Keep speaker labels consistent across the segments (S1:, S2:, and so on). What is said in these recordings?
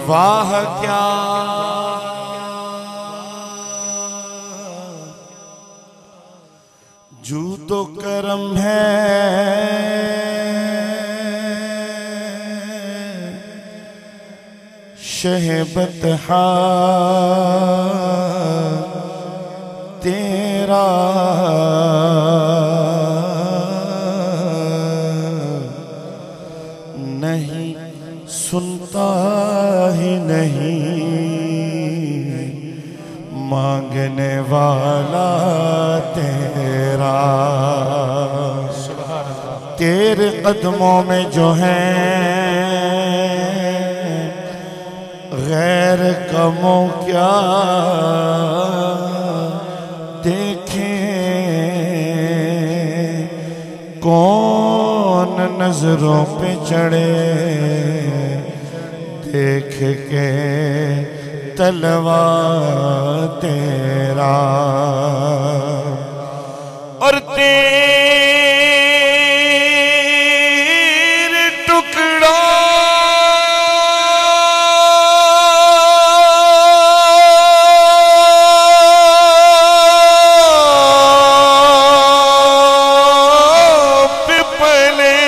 S1: वाह क्या जू तो करम है शहबतहा तेरा नहीं सुनता ही नहीं मांगने वाला तेरा। तेरे कदमों में जो है गैर कमो क्या देखें, कौन नजरों पे चढ़े देख के तलवा तेरा। और तेरे टुकड़ा पिपले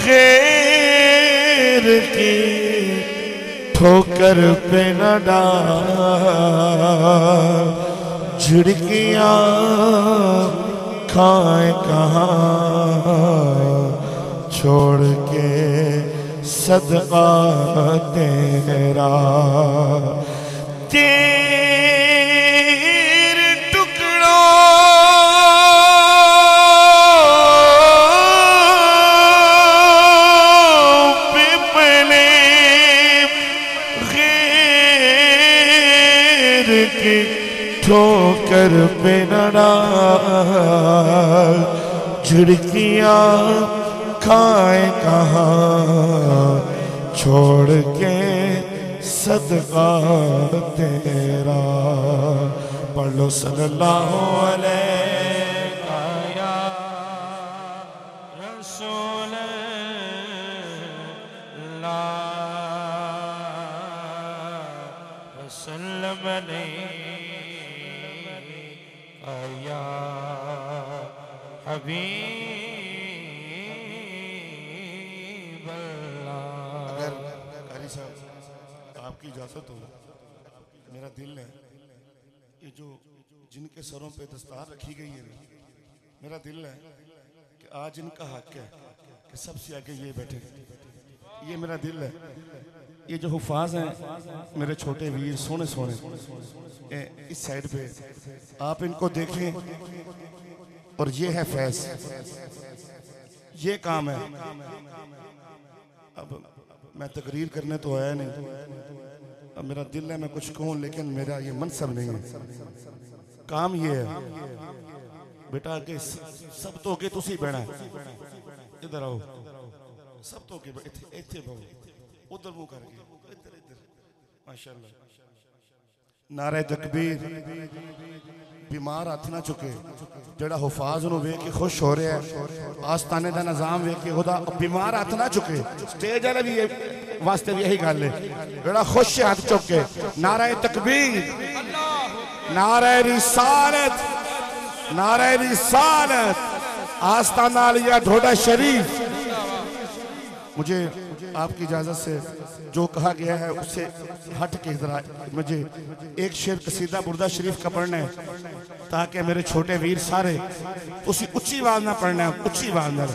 S1: गैर की ठोकर पे न डाल, झिड़कियां खाए कहाँ छोड़ के सदका तेरा। तेरे टुकड़ा की ठोकर पे न डाल, झिड़कियां खाए कहाँ छोड़ के सदका तेरा। पढ़ लो सल्लल्लाहु अलैहि या रसूल अल्लाह वसल्लम या हबीब अल्लाह। अगर कारी साहब आपकी इजाजत हो, मेरा दिल है ये जो जिनके सरों पे दस्तार रखी गई है, मेरा दिल है कि आज इनका हक है कि सबसे आगे ये बैठे। ये मेरा दिल है। ये जो हुफाज हैं मेरे छोटे वीर सोने सोने इस साइड पे आप इनको देखें, और ये है फैज, ये काम है। अब मैं तकरीर करने तो आया नहीं, अब मेरा दिल है मैं कुछ कहूँ, लेकिन मेरा ये मनसब नहीं है। काम ये है बेटा कि सब तो के तुसी बहना इधर आओ, सब तो के इत्थे बहु उधर मुंह करके इधर इधर माशाल्लाह। नारे तकबीर। बीमार हाथ ना चुके, जड़ा हुफाज नूं वेख के खुश हो रहा है, आस्ताने का निजाम वेख के खुदा बीमार हाथ ना चुके। स्टेज वाले भी वास्ते भी यही गल है, जड़ा खुश है हाथ चुक के। नारे तकबीर, नारे रिसालत, नारे रिसालत, आस्ताना लिया ढोडा शरीफ। मुझे आपकी इजाजत से जो कहा गया है उससे हट के जरा मुझे एक शेर कसीदा बुर्दा शरीफ का पढ़ना है, ताकि मेरे छोटे वीर सारे उसी उच्ची आवाज ना पढ़ना है, उच्ची आवाज ना।